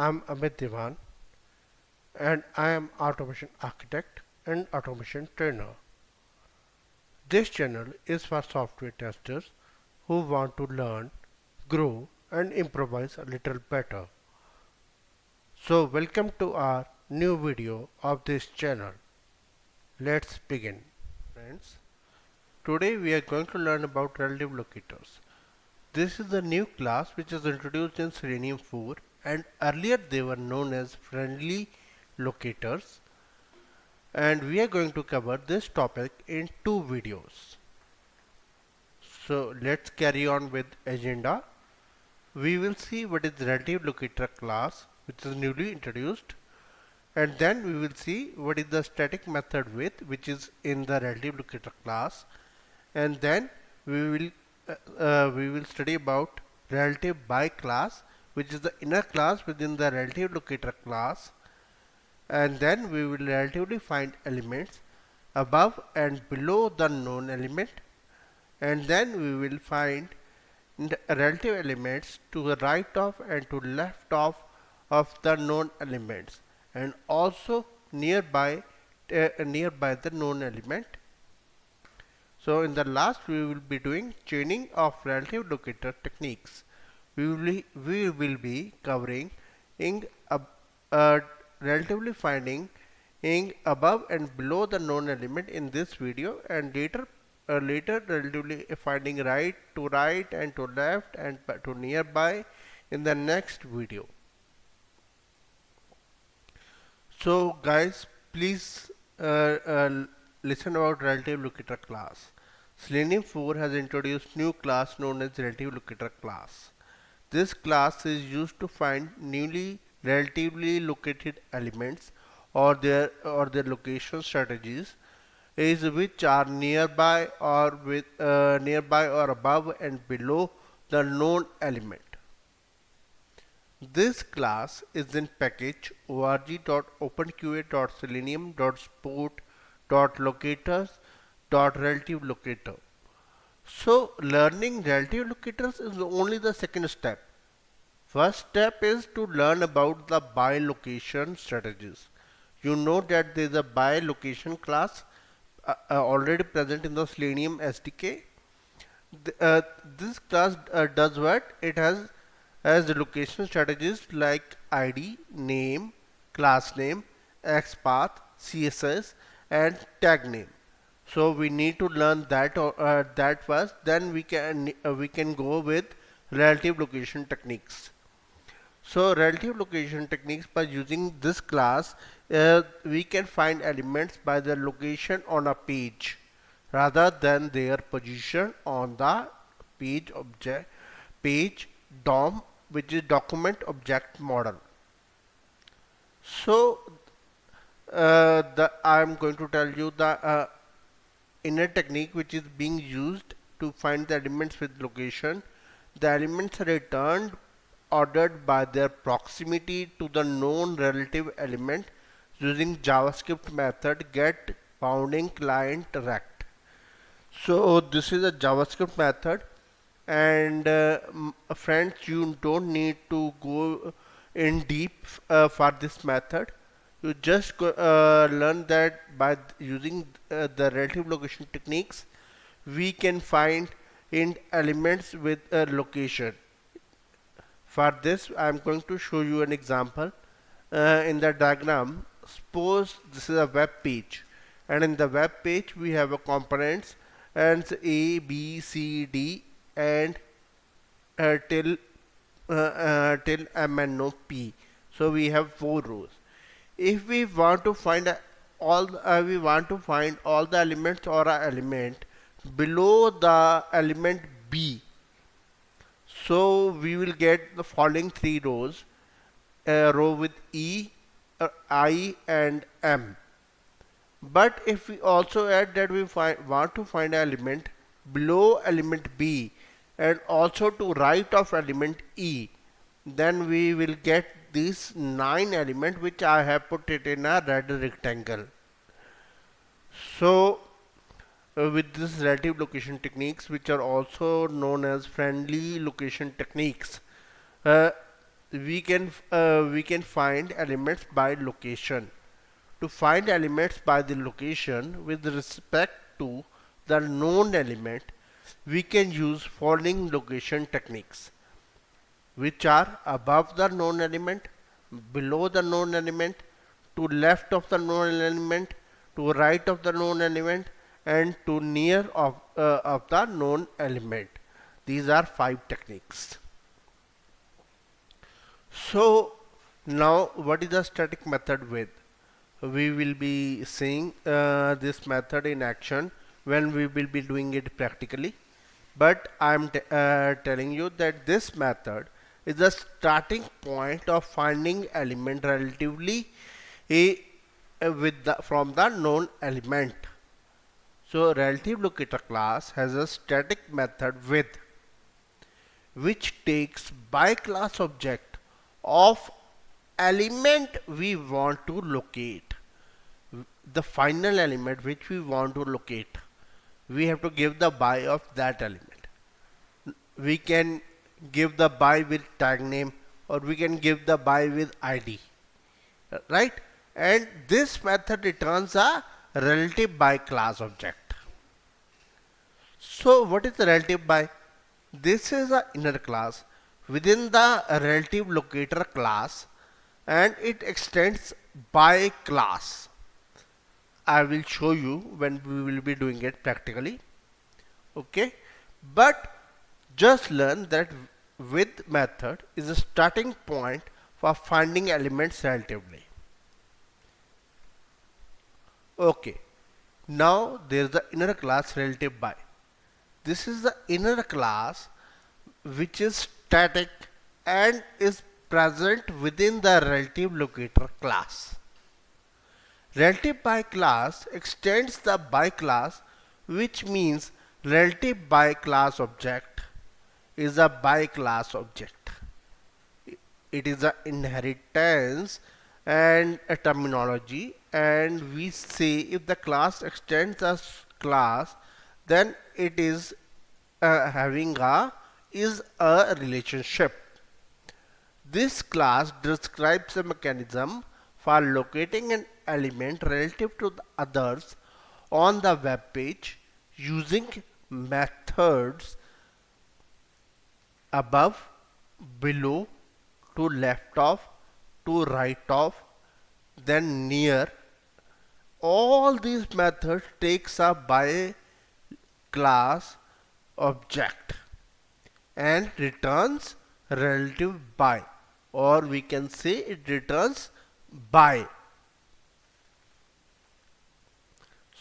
I'm Amit Diwan and I am automation architect and automation trainer. This channel is for software testers who want to learn, grow and improvise a little better. So welcome to our new video of this channel. Let's begin. Friends, today we are going to learn about relative locators. This is a new class which is introduced in Selenium 4 and earlier they were known as friendly locators, and we are going to cover this topic in two videos. So let's carry on with agenda. We will see what is relative locator class which is newly introduced, and then we will see what is the static method with which is in the relative locator class, and then we will study about RelativeBy class which is the inner class within the relative locator class, and then we will relatively find elements above and below the known element, and then we will find relative elements to the right of and to left of the known elements, and also nearby the known element. So in the last we will be doing chaining of relative locator techniques. We will be covering in relatively finding in above and below the known element in this video, and later relatively finding right and to left and to nearby in the next video. So guys, please listen about relative locator class. Selenium 4 has introduced new class known as relative locator class. This class is used to find newly relatively located elements or their location strategies is which are nearby or above and below the known element. This class is in package org.openqa.selenium.sport.locators.relative-locator. So learning relative locators is only the second step. First step is to learn about the by location strategies. You know that there is a by location class already present in the Selenium SDK. This class does what? It has the location strategies like ID, name, class name, XPath, CSS, and tag name. So we need to learn that first. Then we can go with relative location techniques. So relative location techniques, by using this class, we can find elements by their location on a page rather than their position on the page DOM, which is document object model. So I am going to tell you the inner technique which is being used to find the elements with location. The elements are returned ordered by their proximity to the known relative element using JavaScript method getBoundingClientRect. So this is a JavaScript method, and friends, you don't need to go in deep for this method. You just learn that by using the relative location techniques we can find int elements with a location. For this I am going to show you an example. In the diagram, suppose this is a web page, and in the web page we have a components and A, B, C, D and till M and no P. So we have 4 rows. If we want to find all the elements or a element below the element B, so we will get the following 3 rows: a row with E, I and M. But if we also add that we want to find an element below element B and also to right of element E, then we will get these 9 elements which I have put it in a red rectangle. So with this relative location techniques, which are also known as friendly location techniques, we can find elements by location. To find elements by the location with respect to the known element, we can use following location techniques, which are above the known element, below the known element, to left of the known element, to right of the known element, and to near of the known element. These are 5 techniques. So now what is the static method with? We will be seeing this method in action when we will be doing it practically. But I am telling you that this method is the starting point of finding element relatively from the known element. So relative locator class has a static method with, which takes by class object of element we want to locate, the final element which we want to locate. We have to give the by of that element. We can give the by with tag name, or we can give the by with id, right? And this method returns a relative by class object. So what is the relative by? This is an inner class within the relative locator class, and it extends by class. I will show you when we will be doing it practically. Okay, but just learn that with method is a starting point for finding elements relatively. Okay, now there is the inner class relative by. This is the inner class which is static and is present within the relative locator class. Relative by class extends the by class, which means relative by class object is a by class object. It is an inheritance and a terminology, and we say if the class extends a class, then it is having a relationship. This class describes a mechanism for locating an element relative to the others on the web page using methods above, below, to left of, to right of, then near. All these methods takes a by class object and returns relative by, or we can say it returns by.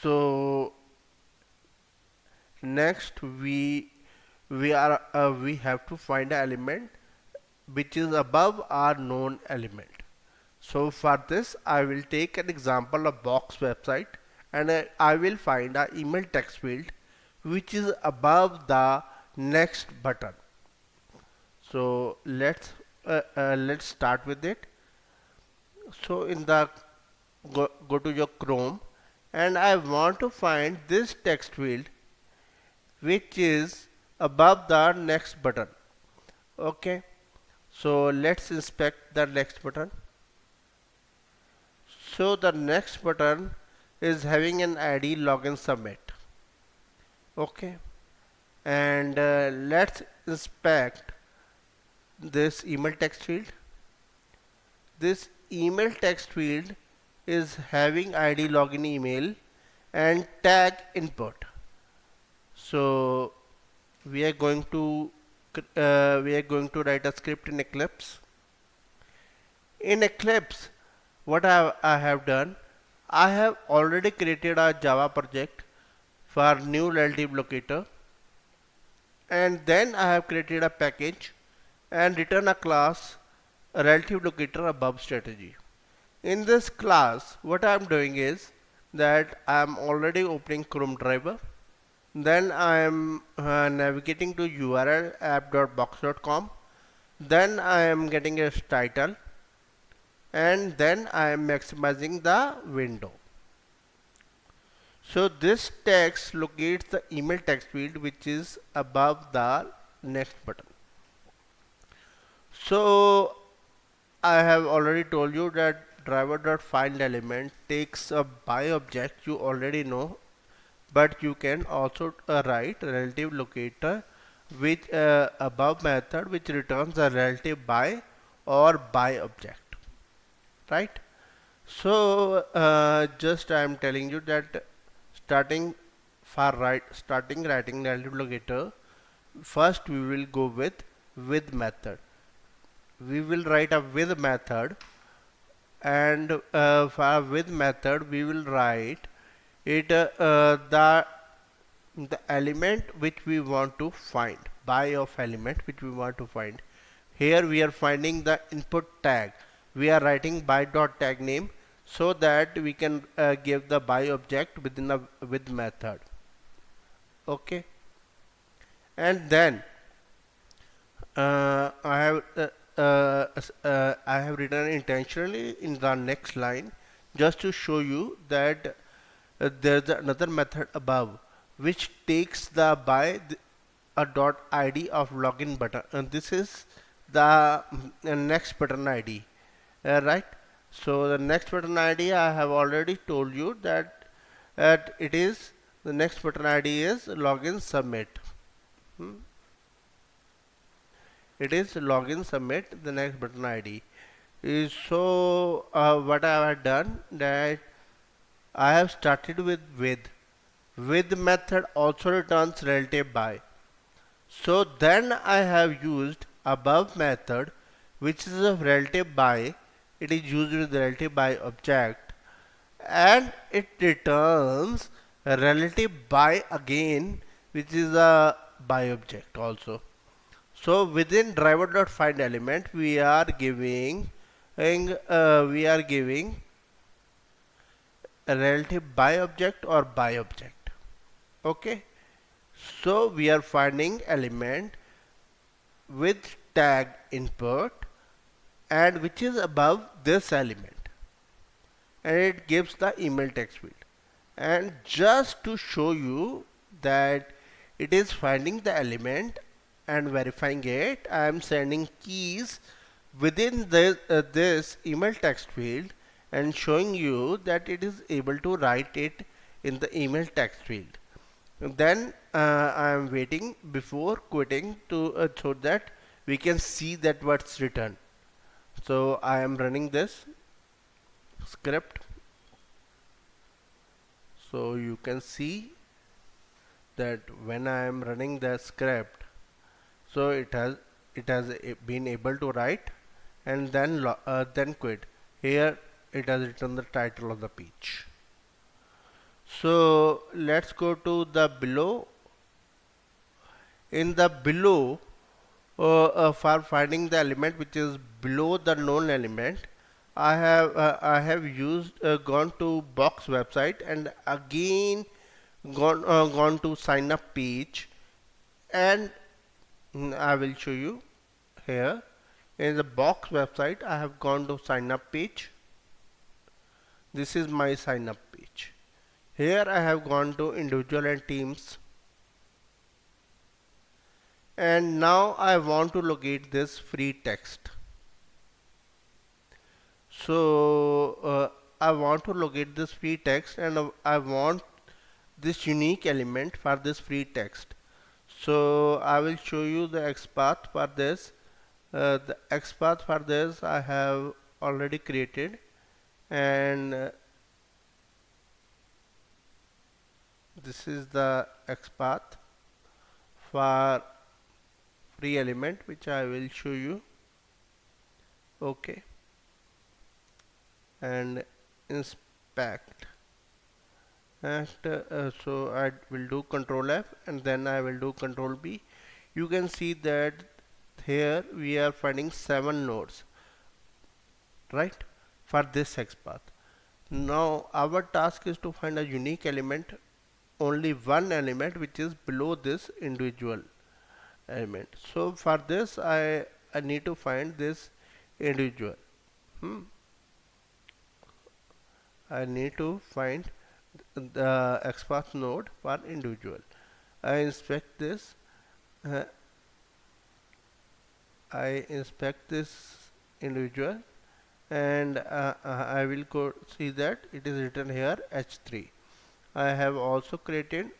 So next we have to find an element which is above our known element. So for this I will take an example of box website, and I will find an email text field which is above the next button. So let's start with it. So in the go to your Chrome, and I want to find this text field which is above the next button. Okay, so let's inspect the next button. So the next button is having an ID login submit. Okay, and let's inspect this email text field. This email text field is having ID login email and tag input. So we are going to write a script in Eclipse. In Eclipse, what I have done, I have already created a Java project for new relative locator, and then I have created a package and written a class relative locator above strategy. In this class, what I am doing is that I am already opening Chrome driver. Then I am navigating to URL app.box.com. Then I am getting a title, and then I am maximizing the window. So this text locates the email text field which is above the next button. So I have already told you that driver.findElement takes a by object you already know, but you can also write relative locator with above method which returns a relative by or by object, right? So just I am telling you that starting starting writing relative locator, first we will go with method. We will write a with method, and for with method we will write it the element which we want to find, by of element which we want to find. Here we are finding the input tag. We are writing by dot tag name so that we can give the by object within the with method. Okay, and then I have written intentionally in the next line just to show you that there's another method above which takes the by a dot id of login button, and this is the next button id, right? So the next button id I have already told you that it is the next button id is login submit. It is login submit the next button id is. So what I have done that I have started with method also returns relative by. So then I have used above method which is a relative by. It is used with relative by object, and it returns a relative by again which is a by object also. So within driver.findElement we are giving a relative by object or by object. Okay, so we are finding element with tag input and which is above this element, and it gives the email text field. And just to show you that it is finding the element and verifying it, I am sending keys within this email text field and showing you that it is able to write it in the email text field. And then I am waiting before quitting to so that we can see that what's written. So I am running this script, so you can see that when I am running the script, so it has been able to write and then quit. Here it has written the title of the page. So let's go to the below. In the below, for finding the element which is below the known element, I have used gone to box website and again gone to sign up page, and I will show you here. In the box website I have gone to sign up page. This is my sign up page. Here I have gone to individual and teams, and now I want to locate this free text. So I want to locate this free text, and I want this unique element for this free text. So I will show you the XPath for this. The XPath for this I have already created, and this is the XPath for free element which I will show you. Okay, and inspect, and so I will do Control F and then I will do Control B. You can see that here we are finding 7 nodes, right, for this XPath. Now our task is to find a unique element, only one element which is below this individual element. So for this I need to find this individual. I need to find the XPath node for individual. I inspect this. I inspect this individual, and I will go see that it is written here H3. I have also created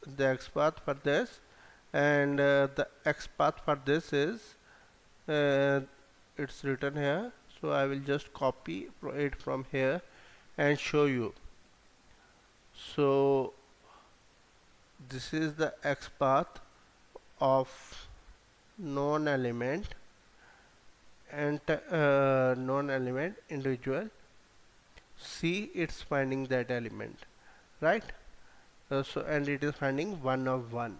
the XPath for this, and the XPath for this is it's written here, so I will just copy it from here and show you. So this is the XPath of known element and known element individual. See, it's finding that element, right? So and it is finding 1 of 1.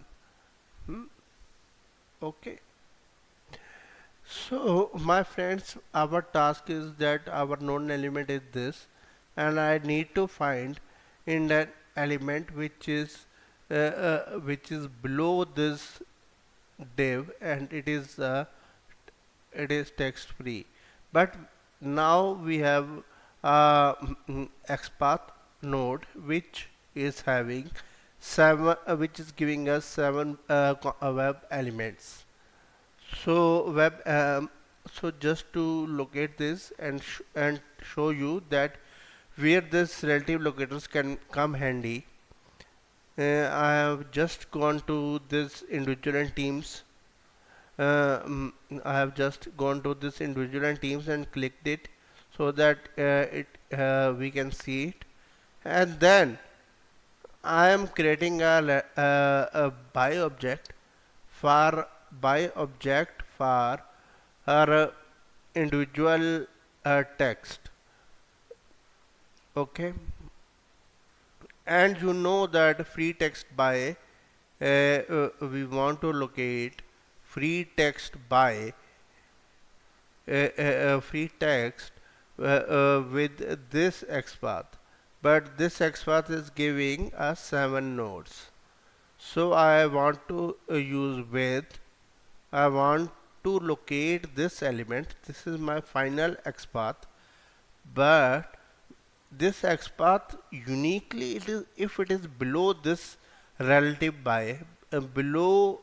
Okay. So my friends, our task is that our known element is this, and I need to find in that element which is below this div, and it is text free. But now we have XPath node which is having which is giving us 7 web elements. So so just to locate this and show you that where this relative locators can come handy, I have just gone to this individual and teams. I have just gone to this individual and teams and clicked it so that we can see it, and then I am creating a by object for our individual text. Okay, and you know that free text by we want to locate free text by free text with this XPath, but this XPath is giving us 7 nodes. So I want to use with, I want to locate this element. This is my final XPath, but this XPath uniquely, it is if it is below this relative by below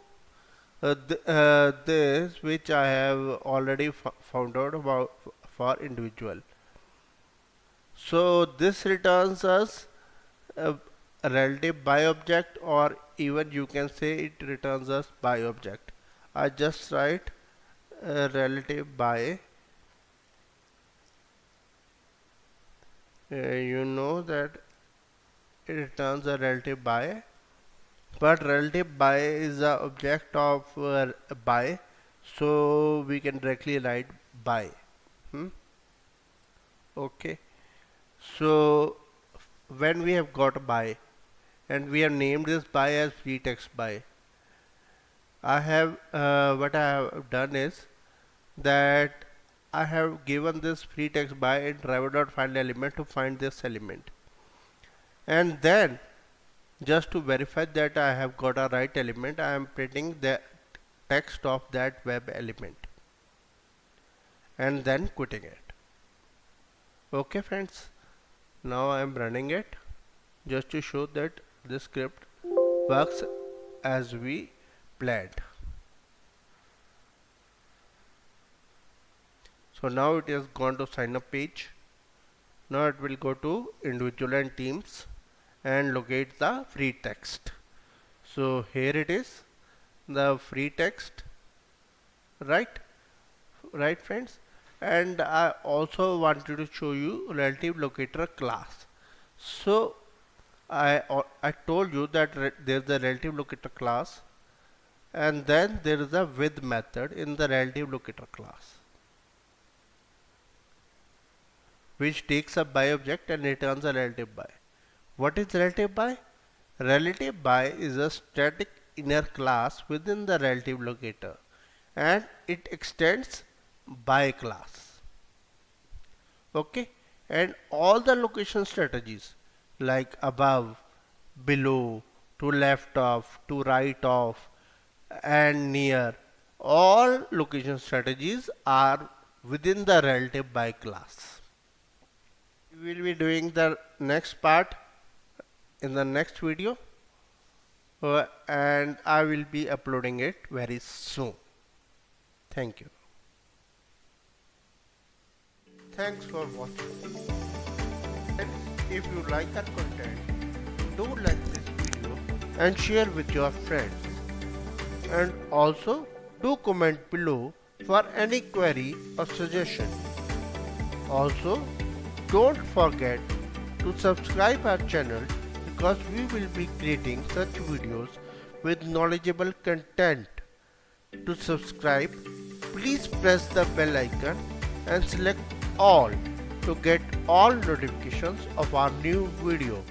this which I have already found out about for individual. So this returns us a relative by object, or even you can say it returns us by object. I just write relative by. You know that it returns a relative by, but relative by is the object of by, so we can directly write by. Okay, so when we have got a by and we have named this by as free text by, I have what I have done is that I have given this free text by in driver.find element to find this element, and then just to verify that I have got a right element, I am printing the text of that web element and then quitting it. Okay friends, now I am running it just to show that this script works as we planned. So now it has gone to sign up page. Now it will go to individual and teams and locate the free text. So here it is, the free text, right friends. And I also wanted to show you relative locator class. So I told you that there is a relative locator class, and then there is a with method in the relative locator class which takes a by object and returns a relative by. What is relative by? Relative by is a static inner class within the relative locator, and it extends by class. Okay, and all the location strategies like above, below, to left of, to right of, and near, all location strategies are within the relative by class. We will be doing the next part in the next video, and I will be uploading it very soon. Thank you. Thanks for watching. And if you like our content, do like this video and share with your friends. And also do comment below for any query or suggestion. Also, don't forget to subscribe our channel because we will be creating such videos with knowledgeable content. To subscribe, please press the bell icon and select all to get all notifications of our new video.